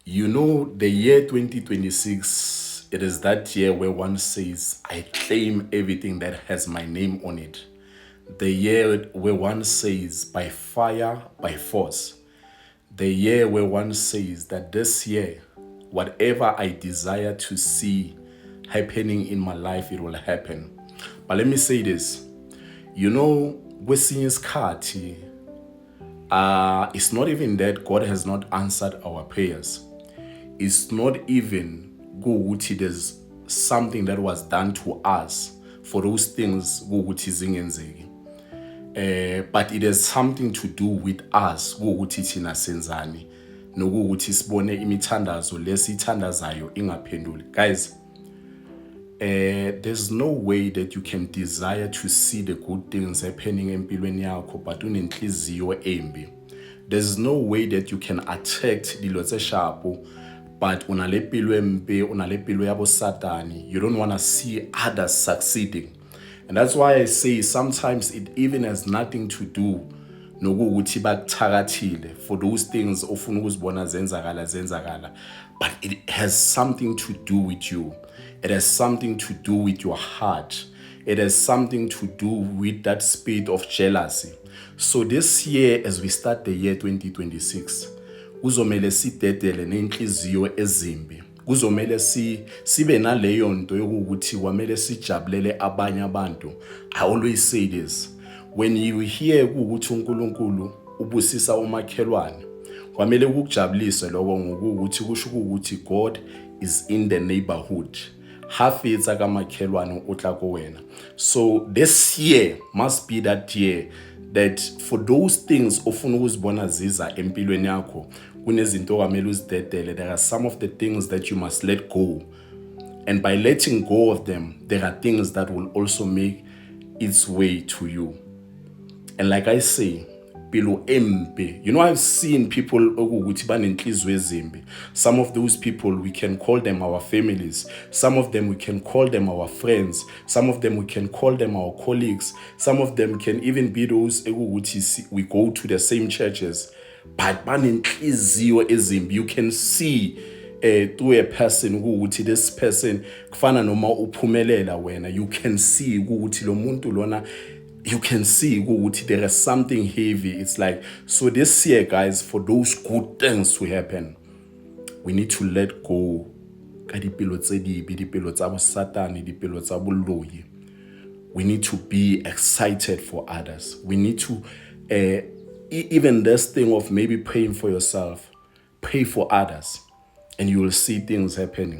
You know, the year 2026, it is that year where one says, I claim everything that has my name on it. The year where one says, by fire, by force. The year where one says that this year, whatever I desire to see happening in my life, it will happen. But let me say this. You know, kwesinye isikhathi, it's not even that God has not answered our prayers. It's not even kuwukuthi there's something that was done to us for those things kuwukuthi zingenzeki. But it has something to do with us kuwukuthi thina senzani nokuwukuthi sibone imithandazo lesithandazayo ingaphenduli. Guys, there's no way that you can desire to see the good things happening empilweni yakho but unenhliziyo embi. There's no way that you can attract dilo tse shapo but unalepilo embi, unalepilo yabo satani. You don't want to see others succeeding. And that's why I say sometimes it even has nothing to do nokuthi bakuthakathile for those things ofuna ukuzibona zenzakala, but it has something to do with you. It has something to do with your heart. It has something to do with that spirit of jealousy. So this year, as we start the year 2026, kuzomele sidedele nenhliziyo ezimbi. Kuzomele sibe naleyo nto yokuthi kwamele sijabulele abanye abantu. I always say this. When you hear ukuthi uNkulunkulu ubusisa umakhelwane, kwamele ukujabulise lokho ngokuthi kusho ukuthi God is in the neighborhood. Hafitha kamakhelwane utla kowena. So this year must be that year that for those things ofuna ukuzibona ziza empilweni yakho, kunezinto kwamele uzidedele. There are some of the things that you must let go. And by letting go of them, there are things that will also make its way to you. And like I say, pilo empe. You know, I've seen people ukuthi banenhliziyo ezimbi. Some of those people, we can call them our families. Some of them, we can call them our friends. Some of them, we can call them our colleagues. Some of them can even be those ukuthi we go to the same churches. But banenhliziyo ezimbi. You can see to a person ukuthi this person kufana noma uphumelela wena. You can see ukuthi lo muntu lona, you can see ukuthi there is something heavy. It's like, so this year, guys, for those good things to happen, we need to let go ka dipelo tse dibe, dipelo tsa bo satani, dipelo tsa boloi. We need to be excited for others. We need to, even this thing of maybe praying for yourself, pray for others, and you will see things happening.